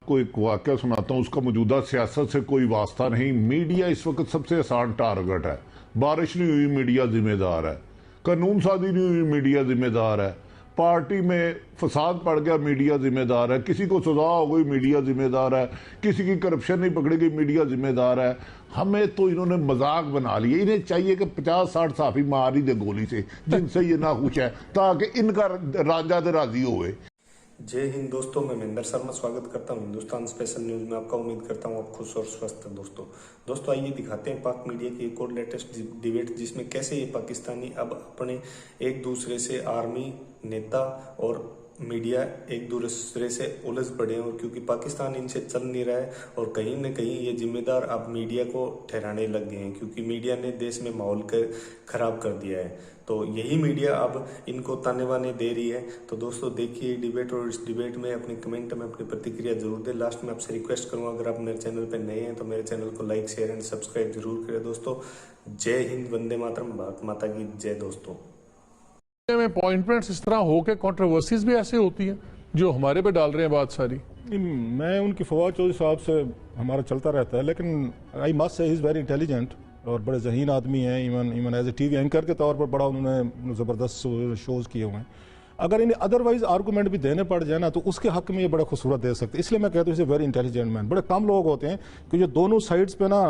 को एक वाकया सुनाता हूं, उसका मौजूदा सियासत से कोई वास्ता नहीं। मीडिया इस वक्त सबसे आसान टारगेट है। बारिश नहीं हुई मीडिया जिम्मेदार है, कानून साजी नहीं हुई मीडिया जिम्मेदार है, पार्टी में फसाद पड़ गया मीडिया जिम्मेदार है, किसी को सजा हो गई मीडिया जिम्मेदार है, किसी की करप्शन नहीं पकड़ी गई मीडिया जिम्मेदार है। हमें तो इन्होंने मजाक बना लिया। इन्हें चाहिए कि 50-60 साफी मार ही दे गोली से जिनसे ये नाखुश है, ताकि इनका राजा दे राजी होवे। जय हिंद दोस्तों, मैं महेंद्र शर्मा स्वागत करता हूं हिंदुस्तान स्पेशल न्यूज में। आपका उम्मीद करता हूं आप खुश और स्वस्थ हैं। दोस्तों आइए दिखाते हैं पाक मीडिया की एक और लेटेस्ट डिबेट, जिसमें कैसे ये पाकिस्तानी अब अपने एक दूसरे से आर्मी नेता और मीडिया एक दूसरे से उलझ पड़े हैं। और क्योंकि पाकिस्तान इनसे चल नहीं रहा है और कहीं न कहीं ये जिम्मेदार अब मीडिया को ठहराने लग गए हैं, क्योंकि मीडिया ने देश में माहौल खराब कर दिया है। तो यही मीडिया अब इनको ताने बाने दे रही है। तो दोस्तों देखिए डिबेट, और इस डिबेट में अपने कमेंट में अपनी प्रतिक्रिया जरूर दें। लास्ट में आपसे रिक्वेस्ट करूंगा, अगर आप मेरे चैनल पर नए हैं तो मेरे चैनल को लाइक, शेयर एंड सब्सक्राइब जरूर करें। दोस्तों जय हिंद, वंदे मातरम, भारत माता की जय। दोस्तों में अपॉइंटमेंट्स इस तरह हो के कंट्रोवर्सीज भी ऐसे होती हैं जो हमारे पे डाल रहे हैं बात सारी। मैं उनकी फवाद चौधरी साहब से हमारा चलता रहता है, लेकिन I must say he is very intelligent और बड़े जहीन आदमी हैं। Even as a TV anchor के तौर पर बड़ा उन्होंने ज़बरदस्त शोज़ किए हुए हैं। अगर इन्हें अदरवाइज आर्गूमेंट भी देने पड़ जाए ना तो उसके हक में ये बड़ा खूबसूरत दे सकते। इसलिए मैं कहता हूँ इसे वेरी इंटेलिजेंट मैन। बड़े कम लोग होते हैं कि जो दोनों साइड्स पे ना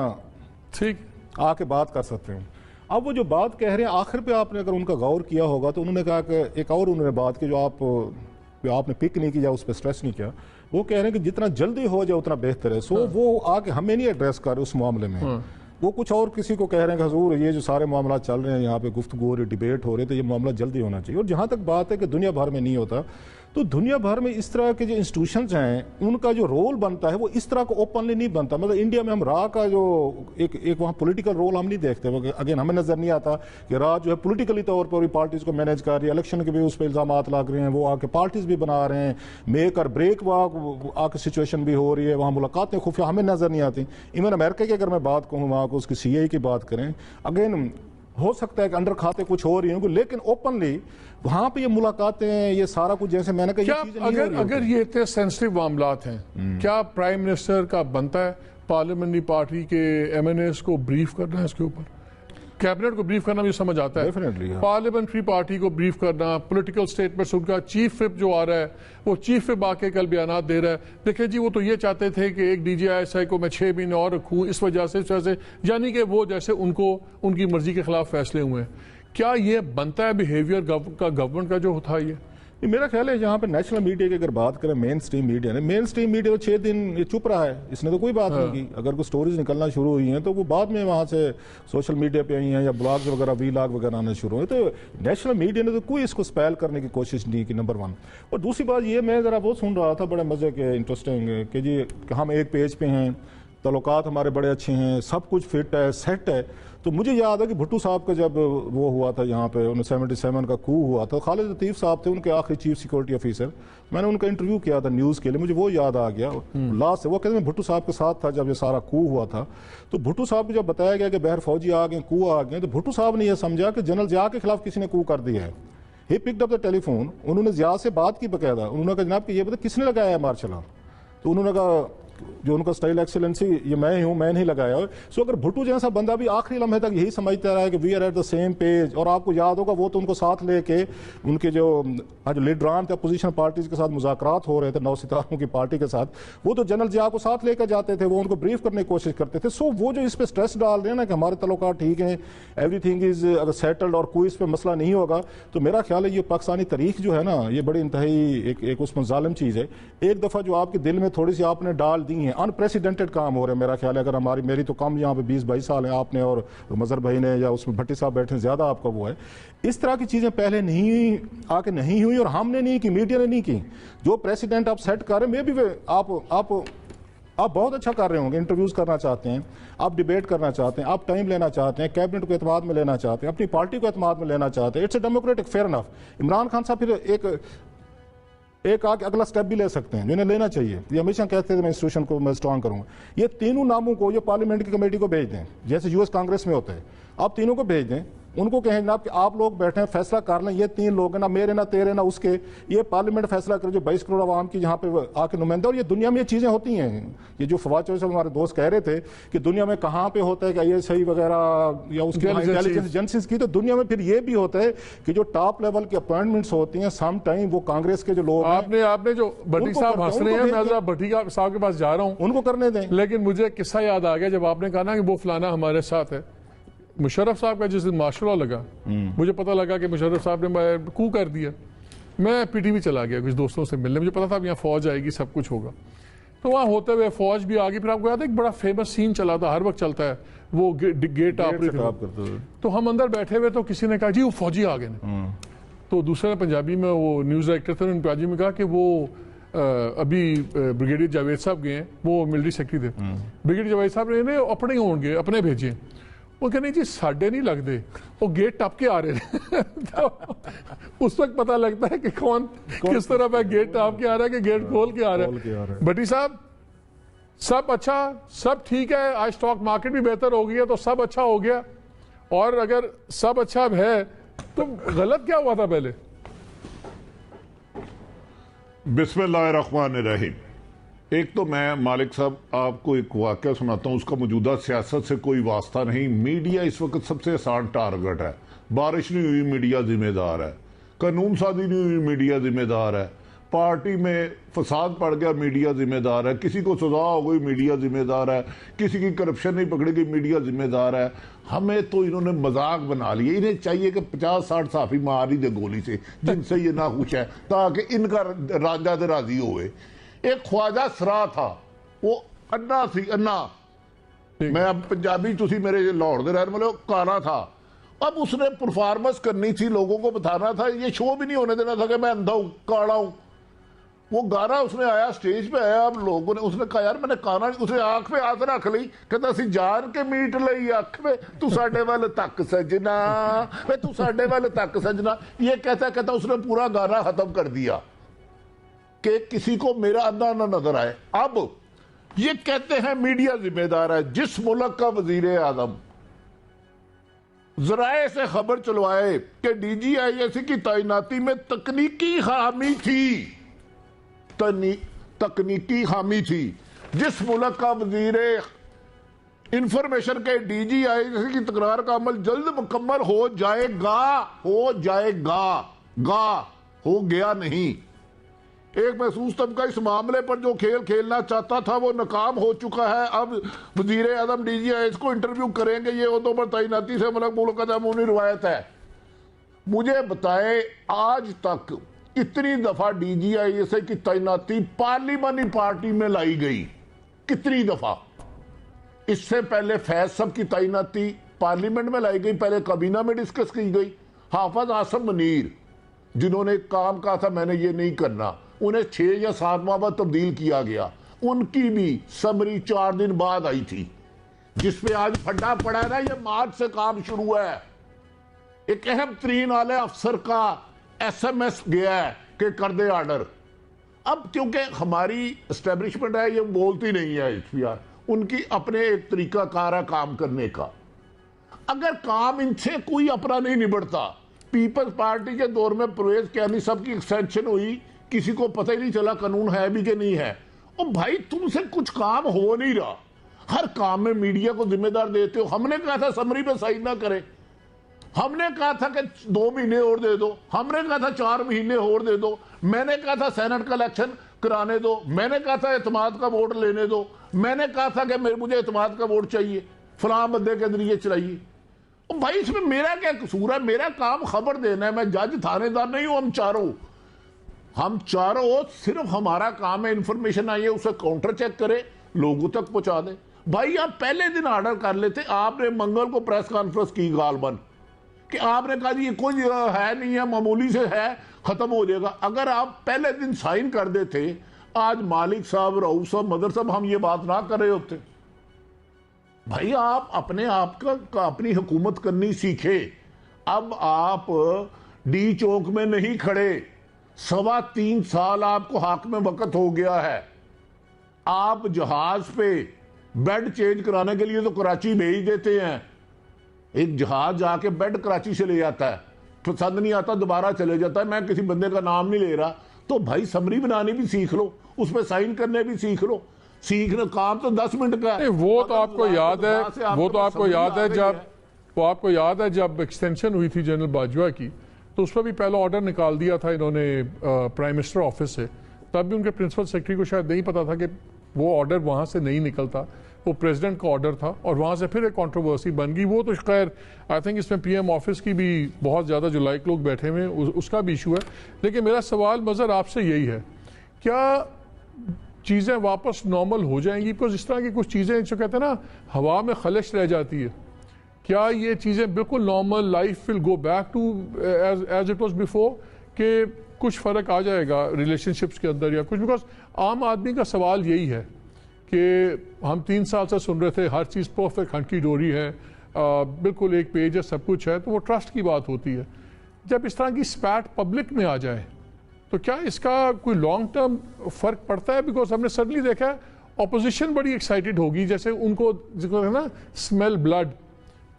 ठीक आके बात कर सकते हैं। अब वो जो बात कह रहे हैं आखिर पे आपने अगर उनका गौर किया होगा तो उन्होंने कहा कि एक और उन्होंने बात की जो आपने पिक नहीं किया, उस पर स्ट्रेस नहीं किया। वो कह रहे हैं कि जितना जल्दी हो जाए उतना बेहतर है। सो वो आके हमें नहीं एड्रेस कर रहे उस मामले में। वो कुछ और किसी को कह रहे हैं कि हजूर ये जो सारे मामला चल रहे हैं यहाँ पे गुफ्तगू हो रही, डिबेट हो रही है, तो ये मामला जल्दी होना चाहिए। और जहाँ तक बात है कि दुनिया भर में नहीं होता, तो दुनिया भर में इस तरह के जो इंस्टीट्यूशंस हैं उनका जो रोल बनता है वो इस तरह का ओपनली नहीं बनता। मतलब इंडिया में हम रा का जो एक वहाँ पॉलिटिकल रोल हम नहीं देखते। अगेन हमें नजर नहीं आता कि रा जो है पॉलिटिकली तौर पर पार्टीज को मैनेज कर रही है, इलेक्शन के भी उस पर इल्जाम लग रहे हैं, वो आके पार्टीज भी बना रहे हैं, मेक और ब्रेक वहाँ आके सिचुएशन भी हो रही है, वहाँ मुलाकातें खुफिया हमें नजर नहीं आती। इवन अमेरिका की अगर मैं बात कहूँ, वहाँ को उसकी CIA की बात करें, अगेन हो सकता है कि अंडर खाते कुछ हो रही होंगे, लेकिन ओपनली वहां पे ये मुलाकातें, ये सारा कुछ जैसे मैंने कहा, अगर ये इतने सेंसिटिव मामलात हैं, क्या प्राइम मिनिस्टर का बनता है पार्लियामेंट्री पार्टी के MNAs को ब्रीफ करना है इसके ऊपर? कैबिनेट को ब्रीफ करना भी समझ आता है, पार्लियामेंट्री पार्टी को ब्रीफ करना, पॉलिटिकल स्टेटमेंट्स, उनका चीफ विप जो आ रहा है वो चीफ विप आके कल बयान दे रहा है, देखिए जी वो तो ये चाहते थे कि एक DGI को मैं 6 महीने और रखूं इस वजह से, यानी कि वो जैसे उनको उनकी मर्जी के खिलाफ फैसले हुए हैं। क्या ये बनता है बिहेवियर गवर्नमेंट का जो था? ये मेरा ख्याल है जहाँ पे नेशनल मीडिया की अगर बात करें, मेन स्ट्रीम मीडिया तो 6 दिन ये चुप रहा है, इसने तो कोई बात नहीं की। अगर कोई स्टोरीज निकलना शुरू हुई हैं तो वो बाद में वहाँ से सोशल मीडिया पे आई हैं या ब्लॉग्स वगैरह, वीलॉग वगैरह आने शुरू हुए। तो नेशनल मीडिया ने तो कोई इसको स्पैल करने की कोशिश नहीं की, नंबर 1। और दूसरी बात ये, मैं ज़रा वो सुन रहा था बड़े मज़े के, इंटरेस्टिंग, कि जी हम एक पेज पे हैं, तल्लुकात हमारे बड़े अच्छे हैं, सब कुछ फिट है, सेट है। तो मुझे याद है कि भुट्टो साहब का जब वो हुआ था यहाँ पे 1977 का कू हुआ था, खालिद लतीफ़ साहब थे उनके आखिरी चीफ सिक्योरिटी ऑफिसर। मैंने उनका इंटरव्यू किया था न्यूज़ के लिए, मुझे वो याद आ गया लास्ट से। वो कहते मैं भुट्टो साहब के साथ था जब ये सारा कू हुआ था। तो भुट्टो साहब को जब बताया गया कि बहर फौजी आ गए, कू आ गए, तो भुट्टो साहब ने यह समझा कि जनरल ज़िया के खिलाफ किसी ने कू कर दिया है। He picked up the telephone, उन्होंने ज़िया से बात की बकायदा। उन्होंने कहा जनाब कि ये बता किसने लगाया है मार्शल आर्ट? तो उन्होंने कहा जो उनका स्टाइल एक्सीलेंसी ये मैं ही हूँ, मैं नहीं लगाया। सो अगर भुट्टो जैसा बंदा भी आखिरी लम्हे तक यही समझता रहा है कि we are at the same page, और आपको याद होगा वो तो उनको साथ लेके उनके जो लीडरान थे अपोजिशन पार्टीज के साथ मुज़ाकरात हो रहे थे, 9 सितारों की पार्टी के साथ, वो तो जनरल ज़िया को साथ लेकर जाते थे, वो उनको ब्रीफ करने की कोशिश करते थे। सो वो जो इस पर स्ट्रेस डाल रहे हैं ना कि हमारे तल्लुकात ठीक हैं, एवरीथिंग इज अगर सेटल्ड और कोई इस पर मसला नहीं होगा, तो मेरा ख्याल है ये पाकिस्तानी तारीख जो है ना, ये बड़ी इंतहाई एक उसमें जालिम चीज़ है। एक दफ़ा जो आपके दिल में थोड़ी सी आपने डाल दी है, अनप्रेसिडेंटेड काम हो रहा है। मेरा ख्याल है अगर मेरी तो कम यहाँ पे 20-22 साल है, आपने और मजहर भाई ने या उसमें भट्टी साहब बैठे ज़्यादा आपका वो है। इस तरह की चीज़ें पहले नहीं हुई और हमने नहीं की, मीडिया ने नहीं की। जो प्रेसिडेंट आप सेट कर रहे हैं, मे भी आप बहुत अच्छा कर रहे होंगे, इंटरव्यूज़ करना चाहते हैं, आप डिबेट करना चाहते हैं, आप टाइम लेना चाहते हैं, कैबिनेट को एतमाद में लेना चाहते हैं, अपनी पार्टी को एतमाद में लेना चाहते हैं, it's a democratic, fair enough. Imran Khan साहब फिर एक आगे अगला स्टेप भी ले सकते हैं, जिन्हें लेना चाहिए। ये हमेशा कहते थे मैं इंस्टीट्यूशन को मैं स्ट्रॉन्ग करूंगा। ये तीनों नामों को ये पार्लियामेंट की कमेटी को भेज दें, जैसे US कांग्रेस में होता है, आप तीनों को भेज दें, उनको कहें जनाब कि आप लोग बैठे हैं, फैसला कर लें, ये 3 लोग हैं, ना मेरे ना तेरे ना उसके, ये पार्लियामेंट फैसला करे जो 22 करोड़ आवाम की यहाँ पे आके नुमाइंदा। और ये दुनिया में ये चीज़ें होती हैं। ये जो फवाद चौधरी साहब हमारे दोस्त कह रहे थे कि दुनिया में कहाँ पे होता है कि ISI वगैरह या उसकी इंटेलिजेंस एजेंसीज की, तो दुनिया में फिर ये भी होता है कि जो टॉप लेवल की अपॉइंटमेंट्स होती हैं सम टाइम वो कांग्रेस के जो लोग आपने जो भट्टी साहब हंस रहे हैं, मैं भट्टी साहब के पास जा रहा हूँ, उनको करने दें। लेकिन मुझे किस्सा याद आ गया जब आपने कहा ना कि वो फलाना हमारे साथ है। मुशर्रफ साहब का जिस दिन मार्शल लगा, मुझे पता लगा कि मुशर्रफ साहब ने कू कर दिया। मैं PTV चला गया कुछ दोस्तों से मिलने, मुझे पता था अब यहाँ फौज आएगी, सब कुछ होगा। तो वहाँ होते हुए फौज भी आ गई। फिर आपको याद है एक बड़ा फेमस सीन चला था, हर वक्त चलता है, वो गेट आप रही थी, तो हम अंदर बैठे हुए, तो किसी ने कहा जी वो फौजी आ गए। तो दूसरे ने पंजाबी में, वो न्यूज़ डायरेक्टर थे, उन्होंने पंजाबी में कहा कि वो अभी ब्रिगेडियर जावेद साहब गए हैं, वो मिलिट्री सेक्रेटरी थे, ब्रिगेडियर जावेद साहब ने अपने होंगे, अपने भेजे। वो कहने जी साढ़े नहीं लगते, वो गेट टप के आ रहे हैं। तो उस वक्त पता लगता है कि कौन किस तरफ है, गेट टप के आ रहा है कि गेट खोल के आ रहा है। भट्टी साहब सब अच्छा, सब ठीक है, आज स्टॉक मार्केट भी बेहतर हो गई है, तो सब अच्छा हो गया। और अगर सब अच्छा है तो गलत क्या हुआ था पहले? बिस्मिल्लाहिर्रहमानिर्रहीम। एक तो मैं मालिक साहब आपको एक वाकया सुनाता हूँ, उसका मौजूदा सियासत से कोई वास्ता नहीं। मीडिया इस वक्त सबसे आसान टारगेट है। बारिश नहीं हुई मीडिया जिम्मेदार है, कानून साजी नहीं हुई मीडिया जिम्मेदार है, पार्टी में फसाद पड़ गया मीडिया जिम्मेदार है, किसी को सजा हो गई मीडिया जिम्मेदार है, किसी की करप्शन नहीं पकड़ी गई मीडिया जिम्मेदार है। हमें तो इन्होंने मजाक बना लिया। इन्हें चाहिए कि 50-60 साफी मार ही दे गोली से जिनसे ये ना खुश है, ताकि इनका राजा दे राजी होए। एक ख्वाजा सरा था, वो अन्ना सी, अन्ना, मैं अब पंजाबी, तुसी मेरे लाहौर दे रहने वाले, काला था। अब उसने परफॉर्मेंस करनी थी, लोगों को बताना था, ये शो भी नहीं होने देना था कि मैं अंधा हूं, काला हूं। वो गाना उसने आया, स्टेज पे आया, अब लोगों ने, उसने कहा यार मैंने काना, उसने आंख पे हाथ रख ली, कहता सी जान के मीट लई अख में, तू साडे वाल तक सजना, वे तू साडे वाल तक सजना। ये कहता कहता उसने पूरा गाना खत्म कर दिया कि किसी को मेरा अंधा ना नजर आए। अब ये कहते हैं मीडिया जिम्मेदार है। जिस मुल्क का वजीर आजम जराए से खबर चलवाए कि DGISI की तैनाती में तकनीकी खामी थी, तकनीकी खामी थी। जिस मुल्क का वजीर इंफॉर्मेशन के DGISI की तकरार का अमल जल्द मुकम्मल हो जाएगा, हो गया नहीं। एक महसूस तबका इस मामले पर जो खेल खेलना चाहता था वो नाकाम हो चुका है। अब वजीर आजम DGISI को इंटरव्यू करेंगे, ये उहदों पर तैनाती से मुल्क का अमूनी रिवायत है। मुझे बताए आज तक इतनी दफा DGISI की तैनाती पार्लिमानी पार्टी में लाई गई, कितनी दफा? इससे पहले फैज साहब की तैनाती पार्लियामेंट में लाई गई, पहले काबीना में डिस्कस की गई। हाफिज आसम मुनीर जिन्होंने काम कहा था मैंने ये नहीं करना, उन्हें 6 या 7 माह बाद तब्दील किया गया, उनकी भी समरी 4 दिन बाद आई थी, जिसपे आज फड्डा पड़ा है ना। ये मार्च से काम शुरू है। एक अहम तरीन आले अफसर का SMS गया है कि कर दे ऑर्डर। अब क्योंकि हमारी एस्टेब्लिशमेंट है, ये बोलती नहीं है HPR, उनकी अपने एक तरीका कार है काम करने का। अगर काम इनसे कोई अपना नहीं निबड़ता, पीपल्स पार्टी के दौर में परवेज कैनी साहब की एक्सटेंशन हुई, किसी को पता ही नहीं चला कानून है भी कि नहीं है। और भाई तुमसे कुछ काम हो नहीं रहा, हर काम में मीडिया को जिम्मेदार देते हो। हमने कहा था समरी पे साइन ना करे, हमने कहा था कि 2 महीने और दे दो, हमने कहा था 4 महीने और दे दो, मैंने कहा था सेनेट का इलेक्शन कराने दो, मैंने कहा था एतमाद का वोट लेने दो, मैंने कहा था कि मुझे एतमाद का वोट चाहिए, फलां बंदे के जरिए चलाइए। भाई इसमें मेरा क्या कसूर है? मेरा काम खबर देना है, मैं जज थानेदार नहीं हूं। हम चारों सिर्फ हमारा काम है इंफॉर्मेशन आई है उसे काउंटर चेक करे, लोगों तक पहुंचा दे। भाई आप पहले दिन ऑर्डर कर लेते, आपने मंगल को प्रेस कॉन्फ्रेंस की गालबन कि आपने कहा जी ये कोई है नहीं है, मामूली से है, खत्म हो जाएगा। अगर आप पहले दिन साइन कर देते, आज मालिक साहब, रऊफ साहब, मदर साहब हम ये बात ना कर रहे होते। भाई आप अपने आप का अपनी हुकूमत करनी सीखे। अब आप डी चौक में नहीं खड़े, 3.25 साल आपको हाथ में वक्त हो गया है। आप जहाज पे बेड चेंज कराने के लिए तो कराची भेज देते हैं, एक जहाज जाके बेड कराची से ले जाता है, पसंद नहीं आता दोबारा चले जाता है, मैं किसी बंदे का नाम नहीं ले रहा, तो भाई समरी बनानी भी सीख लो, उस पर साइन करने भी सीख लो। सीखना काम तो 10 मिनट का है। वो तो आपको याद है, वो तो आपको याद है जब वो आपको याद है जब एक्सटेंशन हुई थी जनरल बाजवा की, तो उस पर भी पहला ऑर्डर निकाल दिया था इन्होंने प्राइम मिनिस्टर ऑफिस से। तब भी उनके प्रिंसिपल सेक्रेटरी को शायद नहीं पता था कि वो ऑर्डर वहाँ से नहीं निकलता, वो प्रेसिडेंट का ऑर्डर था, और वहाँ से फिर एक कंट्रोवर्सी बन गई। वो तो खैर आई थिंक इसमें पीएम ऑफिस की भी बहुत ज़्यादा जो लाइक लोग बैठे हुए हैं उसका भी इशू है। लेकिन मेरा सवाल मज़र आपसे यही है, क्या चीज़ें वापस नॉर्मल हो जाएंगी? बिकॉज इस तरह की कुछ चीज़ें जो कहते हैं ना हवा में खलिश रह जाती है, क्या ये चीज़ें बिल्कुल normal life will go back to as it was before, कि कुछ फ़र्क आ जाएगा रिलेशनशिप्स के अंदर या कुछ? बिकॉज आम आदमी का सवाल यही है कि हम 3 साल से सुन रहे थे हर चीज़ परफेक्ट हंकी डोरी है, बिल्कुल एक पेज है, सब कुछ है, तो वो ट्रस्ट की बात होती है। जब इस तरह की स्पैट पब्लिक में आ जाए तो क्या इसका कोई लॉन्ग टर्म फ़र्क पड़ता है? बिकॉज हमने सडनली देखा है ऑपोजिशन बड़ी एक्साइटेड होगी, जैसे उनको जिसको है ना स्मेल ब्लड।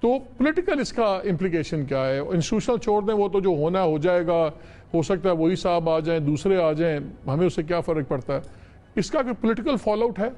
तो पॉलिटिकल इसका इम्प्लीकेशन क्या है? इंस्टीट्यूशनल छोड़ दें, वो तो जो होना हो जाएगा, हो सकता है वही साहब आ जाएं, दूसरे आ जाएं, हमें उससे क्या फ़र्क पड़ता है? इसका कोई पॉलिटिकल फॉलोआउट है?